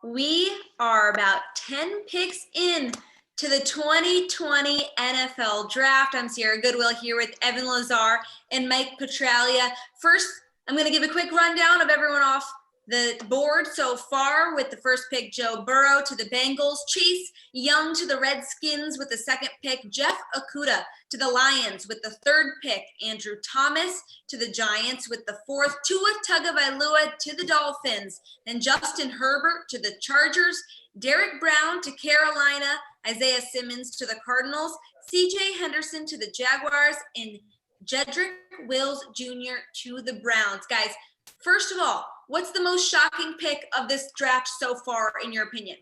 We are about 10 picks in to the 2020 NFL Draft. I'm Sierra Goodwill here with Evan Lazar and Mike Petralia. First, I'm going to give a quick rundown of everyone off the board so far. With the first pick, Joe Burrow to the Bengals, Chase Young to the Redskins with the second pick, Jeff Okudah to the Lions with the third pick, Andrew Thomas to the Giants with the fourth, Tua Tagovailoa to the Dolphins, and Justin Herbert to the Chargers, Derek Brown to Carolina, Isaiah Simmons to the Cardinals, CJ Henderson to the Jaguars, and Jedrick Wills Jr. to the Browns. Guys, first of all, what's the most shocking pick of this draft so far, in your opinion?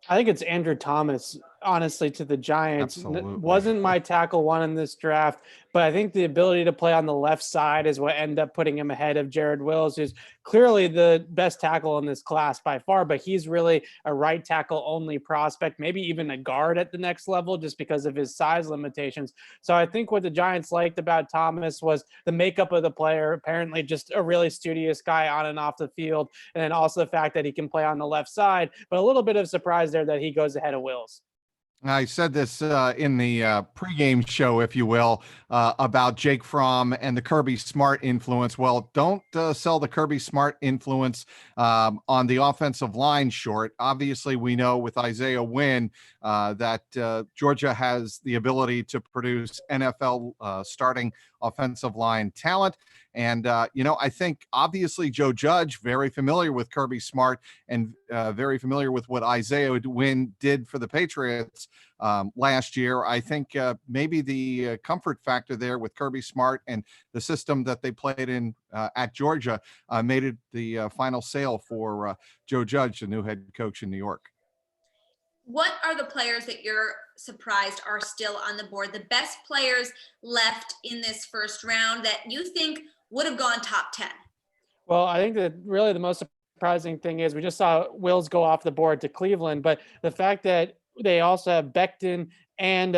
I think it's Andrew Thomas, honestly, to the Giants. Absolutely. Wasn't my tackle one in this draft, but I think the ability to play on the left side is what ended up putting him ahead of Jared Wills, who's clearly the best tackle in this class by far, but he's really a right tackle only prospect, maybe even a guard at the next level just because of his size limitations. So I think what the Giants liked about Thomas was the makeup of the player, apparently just a really studious guy on and off the field, and then also the fact that he can play on the left side, but a little bit of surprise there that he goes ahead of Wills. I said this in the pregame show, if you will, about Jake Fromm and the Kirby Smart influence. Well, don't sell the Kirby Smart influence on the offensive line short. Obviously, we know with Isaiah Wynn that Georgia has the ability to produce NFL starting offensive line talent. And, I think obviously Joe Judge, very familiar with Kirby Smart and very familiar with what Isaiah Wynn did for the Patriots last year. I think maybe the comfort factor there with Kirby Smart and the system that they played in at Georgia made it the final sale for Joe Judge, the new head coach in New York. What are the players that you're surprised are still on the board? The best players left in this first round that you think would have gone top 10? Well, I think that really the most surprising thing is we just saw Wills go off the board to Cleveland, but the fact that they also have Becton and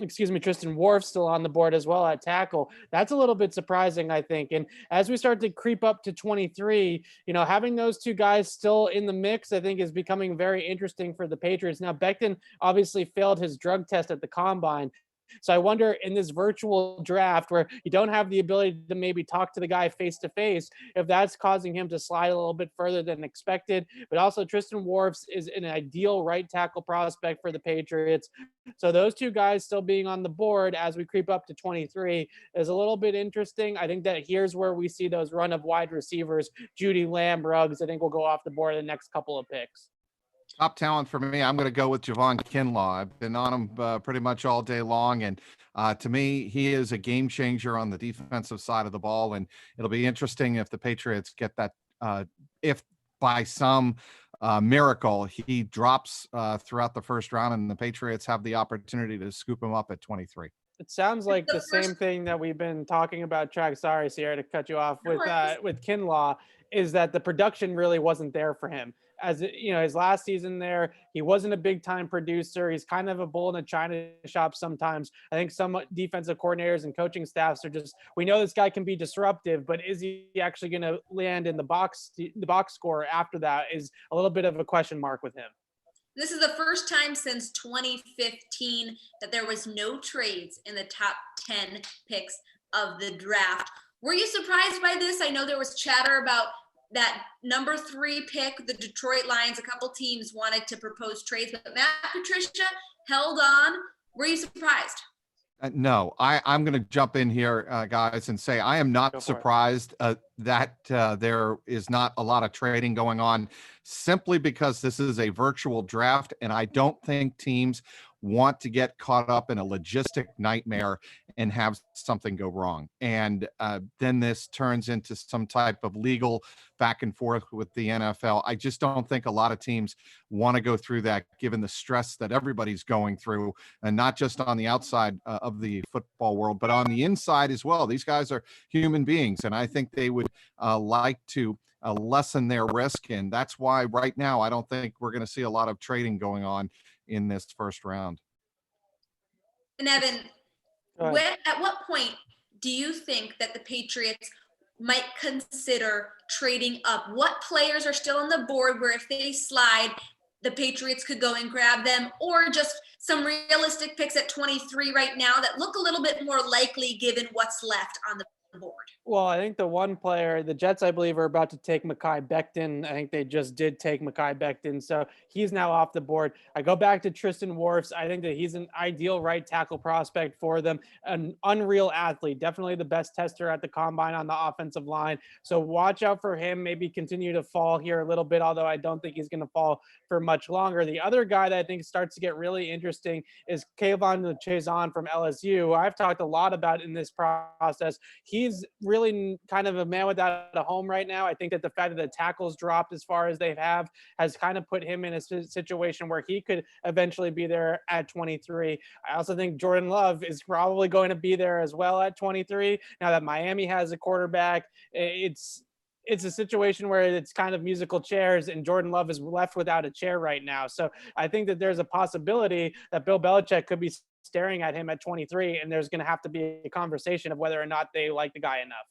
Tristan Wirfs still on the board as well at tackle. That's a little bit surprising, I think. And as we start to creep up to 23, having those two guys still in the mix, I think is becoming very interesting for the Patriots. Now, Becton obviously failed his drug test at the combine. So I wonder in this virtual draft where you don't have the ability to maybe talk to the guy face to face, if that's causing him to slide a little bit further than expected. But also Tristan Wirfs is an ideal right tackle prospect for the Patriots. So those two guys still being on the board as we creep up to 23 is a little bit interesting. I think that here's where we see those run of wide receivers, Judy Lamb, Ruggs, I think will go off the board in the next couple of picks. Top talent for me, I'm going to go with Javon Kinlaw. I've been on him pretty much all day long, and to me, he is a game changer on the defensive side of the ball, and it'll be interesting if the Patriots get that, if by some miracle he drops throughout the first round and the Patriots have the opportunity to scoop him up at 23. It sounds like the same thing that we've been talking about, sorry, Sierra, to cut you off, with Kinlaw, is that the production really wasn't there for him. As his last season there, he wasn't a big time producer. He's kind of a bull in a china shop sometimes. I think some defensive coordinators and coaching staffs are just, we know this guy can be disruptive, but is he actually going to land in the box score after that is a little bit of a question mark with him. This is the first time since 2015 that there was no trades in the top 10 picks of the draft. Were you surprised by this? I know there was chatter about that number 3 pick, the Detroit Lions. A couple teams wanted to propose trades, but Matt Patricia held on. Were you surprised? No, I'm going to jump in here, guys, and say I am not surprised that there is not a lot of trading going on, simply because this is a virtual draft, and I don't think teams want to get caught up in a logistic nightmare and have something go wrong. And then this turns into some type of legal back and forth with the NFL. I just don't think a lot of teams want to go through that, given the stress that everybody's going through, and not just on the outside of the football world, but on the inside as well. These guys are human beings, and I think they would like to lessen their risk. And that's why right now I don't think we're going to see a lot of trading going on in this first round. And Evan, at what point do you think that the Patriots might consider trading up? What players are still on the board where if they slide, the Patriots could go and grab them, or just some realistic picks at 23 right now that look a little bit more likely given what's left on the board? Well, I think the one player, the Jets, I believe, are about to take Mekhi Becton. I think they just did take Mekhi Becton, so he's now off the board. I go back to Tristan Wirfs. I think that he's an ideal right tackle prospect for them, an unreal athlete, definitely the best tester at the combine on the offensive line. So watch out for him. Maybe continue to fall here a little bit, although I don't think he's going to fall for much longer. The other guy that I think starts to get really interesting is Kayvon Chazon from LSU, who I've talked a lot about in this process. He's really kind of a man without a home right now. I think that the fact that the tackles dropped as far as they have has kind of put him in a situation where he could eventually be there at 23. I also think Jordan Love is probably going to be there as well at 23. Now that Miami has a quarterback, it's a situation where it's kind of musical chairs, and Jordan Love is left without a chair right now. So I think that there's a possibility that Bill Belichick could be staring at him at 23, and there's going to have to be a conversation of whether or not they like the guy enough.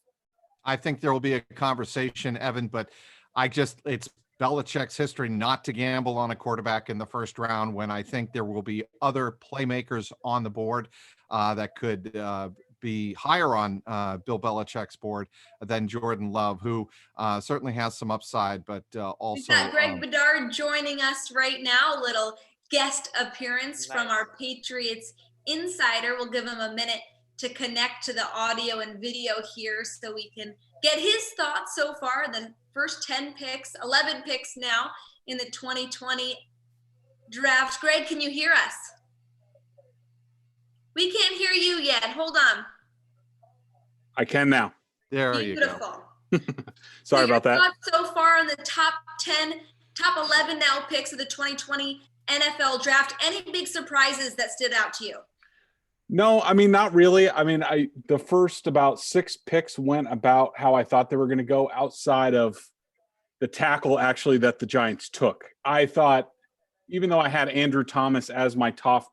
I think there will be a conversation, Evan, but it's Belichick's history not to gamble on a quarterback in the first round when I think there will be other playmakers on the board that could be higher on Bill Belichick's board than Jordan Love, who certainly has some upside, but also. We've got Greg Bedard joining us right now, a little guest appearance from our Patriots insider. We'll give him a minute to connect to the audio and video here so we can get his thoughts so far. The first 10 picks, 11 picks now in the 2020 draft. Greg, can you hear us? We can't hear you yet. Hold on. I can now. There you go. Beautiful. Sorry about that. So far on the top 10, top 11 now picks of the 2020 NFL draft. Any big surprises that stood out to you? No, I mean, not really. I mean, the first about 6 picks went about how I thought they were going to go, outside of the tackle actually that the Giants took. I thought, even though I had Andrew Thomas as my top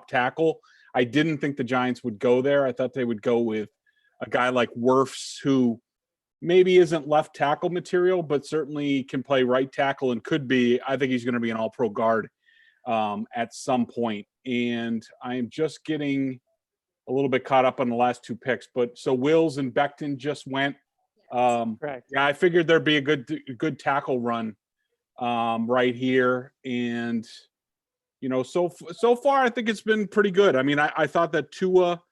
tackle, I didn't think the Giants would go there. I thought they would go with a guy like Wirfs, who maybe isn't left tackle material, but certainly can play right tackle and could be. I think he's going to be an all-pro guard at some point. And I am just getting a little bit caught up on the last 2 picks. But so Wills and Becton just went. Correct. Yeah, I figured there'd be a good tackle run right here. And, you know, so far, I think it's been pretty good. I mean, I thought that Tua,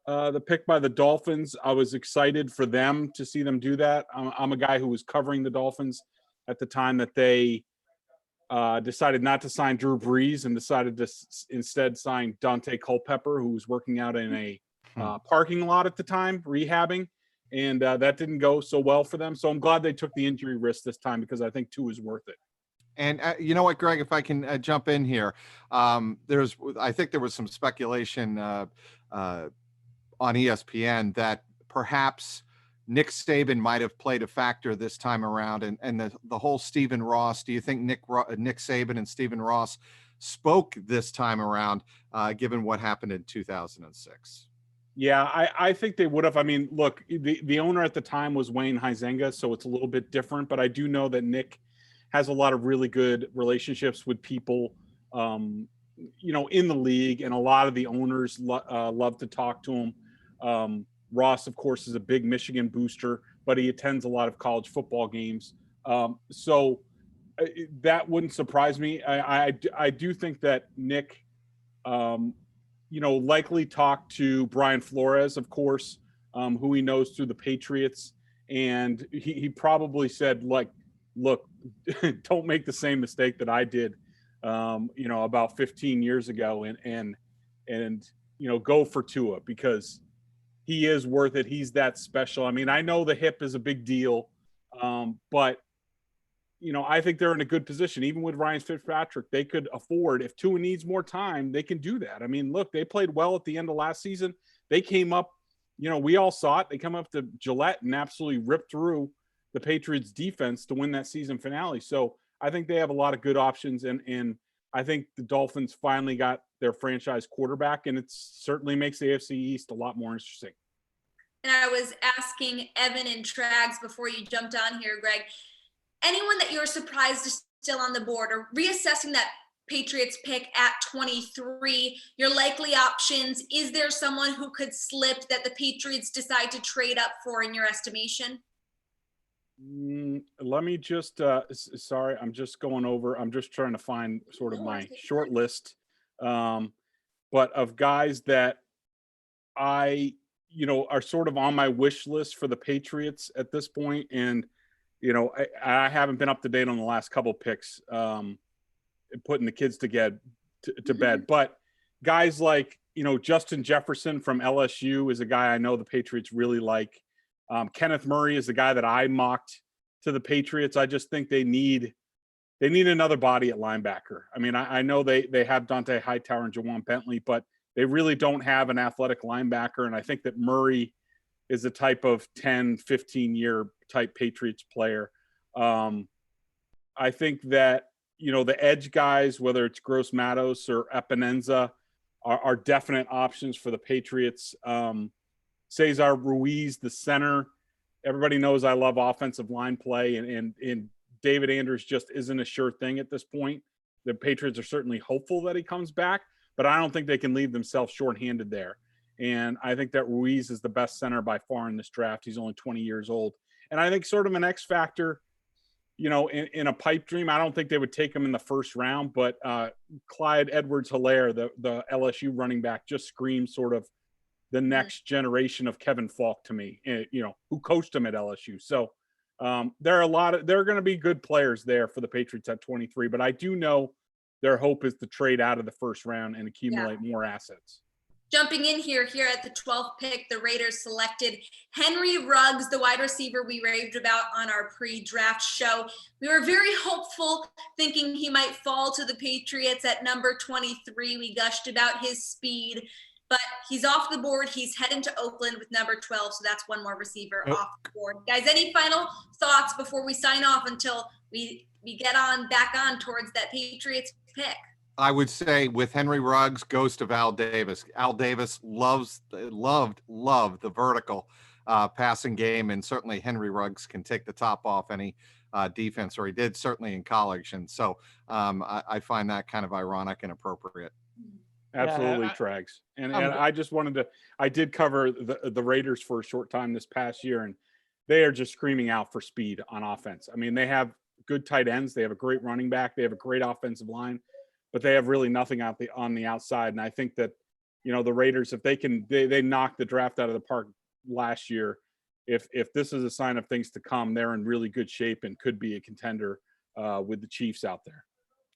the pick by the Dolphins, I was excited for them to see them do that. I'm a guy who was covering the Dolphins at the time that they decided not to sign Drew Brees and decided to instead sign Dante Culpepper, who was working out in a parking lot at the time, rehabbing. And that didn't go so well for them. So I'm glad they took the injury risk this time, because I think Tua is worth it. And you know what, Greg, if I can jump in here, I think there was some speculation on ESPN that perhaps Nick Saban might have played a factor this time around, and the whole Stephen Ross. Do you think Nick Saban and Stephen Ross spoke this time around, given what happened in 2006? Yeah, I think they would have. I mean, look, the owner at the time was Wayne Huizenga, so it's a little bit different. But I do know that Nick has a lot of really good relationships with people, you know, in the league, and a lot of the owners love to talk to him. Ross, of course, is a big Michigan booster, but he attends a lot of college football games. So that wouldn't surprise me. I do think that Nick, you know, likely talked to Brian Flores, of course, who he knows through the Patriots. And he probably said, like, look, don't make the same mistake that I did, you know, about 15 years ago, and you know, go for Tua, because he is worth it. He's that special. I mean, I know the hip is a big deal, but, you know, I think they're in a good position. Even with Ryan Fitzpatrick, they could afford, if Tua needs more time, they can do that. I mean, look, they played well at the end of last season. They came up, you know, we all saw it. They come up to Gillette and absolutely ripped through the Patriots defense to win that season finale. So I think they have a lot of good options, and I think the Dolphins finally got their franchise quarterback, and it certainly makes the AFC East a lot more interesting. and I was asking Evan and Trags before you jumped on here, Greg, anyone that you're surprised is still on the board, or reassessing that Patriots pick at 23, your likely options, is there someone who could slip that the Patriots decide to trade up for in your estimation? Let me just, sorry, I'm just going over, I'm just trying to find sort of my short list. But of guys that are sort of on my wish list for the Patriots at this point. And, I haven't been up to date on the last couple picks, putting the kids to bed, but guys like, Justin Jefferson from LSU is a guy I know the Patriots really like. Kenneth Murray is the guy that I mocked to the Patriots. I just think they need another body at linebacker. I mean, I know they have Dante Hightower and Jawan Bentley, but they really don't have an athletic linebacker. And I think that Murray is the type of 10, 15-year type Patriots player. I think that, the edge guys, whether it's Gross Matos or Epinenza, are definite options for the Patriots. Cesar Ruiz, the center. Everybody knows I love offensive line play, and David Andrews just isn't a sure thing at this point. The Patriots are certainly hopeful that he comes back, but I don't think they can leave themselves shorthanded there. And I think that Ruiz is the best center by far in this draft. He's only 20 years old. And I think sort of an X factor, in a pipe dream, I don't think they would take him in the first round, but Clyde Edwards-Helaire, the LSU running back, just screams sort of the next generation of Kevin Falk to me, who coached him at LSU. So there are going to be good players there for the Patriots at 23, but I do know their hope is to trade out of the first round and accumulate more assets. Jumping in here at the 12th pick, the Raiders selected Henry Ruggs, the wide receiver we raved about on our pre-draft show. We were very hopeful, thinking he might fall to the Patriots at number 23. We gushed about his speed, but he's off the board. He's heading to Oakland with number 12, so that's one more receiver off the board. Guys, any final thoughts before we sign off until we get back on towards that Patriots pick? I would say with Henry Ruggs goes to Al Davis. Al Davis loved the vertical passing game, and certainly Henry Ruggs can take the top off any defense, or he did certainly in college. And so I find that kind of ironic and appropriate. Absolutely, Trags. And I just I did cover the Raiders for a short time this past year, and they are just screaming out for speed on offense. I mean, they have good tight ends. They have a great running back. They have a great offensive line, but they have really nothing on the outside. And I think that, the Raiders, if they knocked the draft out of the park last year. If this is a sign of things to come, they're in really good shape and could be a contender with the Chiefs out there.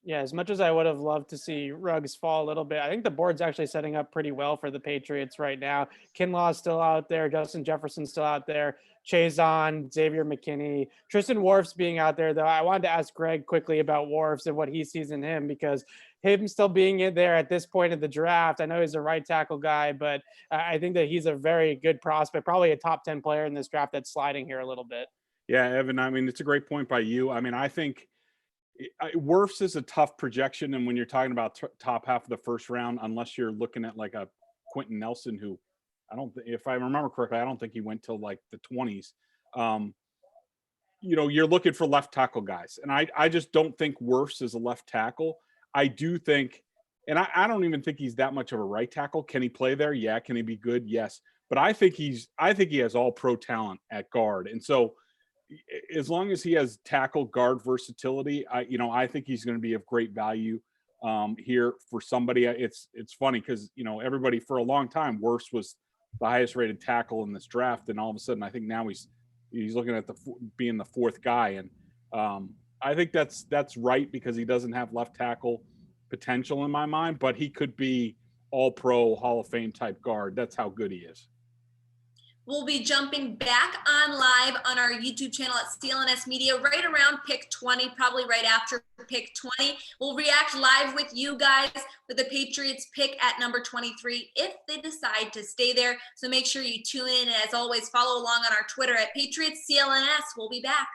Yeah, as much as I would have loved to see Ruggs fall a little bit, I think the board's actually setting up pretty well for the Patriots right now. Kinlaw's still out there. Justin Jefferson's still out there. Chazon, Xavier McKinney, Tristan Wirfs being out there, though. I wanted to ask Greg quickly about Wirfs and what he sees in him, because him still being in there at this point of the draft, I know he's a right tackle guy, but I think that he's a very good prospect, probably a top 10 player in this draft that's sliding here a little bit. Yeah, Evan, I mean, it's a great point by you. I mean, I think Wirfs is a tough projection, and when you're talking about top half of the first round, unless you're looking at like a Quentin Nelson, who if I remember correctly, I don't think he went till like the 20s. You're looking for left tackle guys, and I just don't think Wirfs is a left tackle. I do think, and I don't even think he's that much of a right tackle. Can he play there? Yeah. Can he be good? Yes. But I think he has all pro talent at guard, and so as long as he has tackle guard versatility, I think he's going to be of great value here for somebody. It's funny because everybody for a long time, Wirfs was the highest rated tackle in this draft, and all of a sudden I think now he's looking at being the fourth guy, and I think that's right, because he doesn't have left tackle potential in my mind, but he could be all pro Hall of Fame type guard. That's how good he is. We'll be jumping back on live on our YouTube channel at CLNS Media right around pick 20, probably right after pick 20. We'll react live with you guys with the Patriots pick at number 23 if they decide to stay there. So make sure you tune in. And as always, follow along on our Twitter at Patriots CLNS. We'll be back.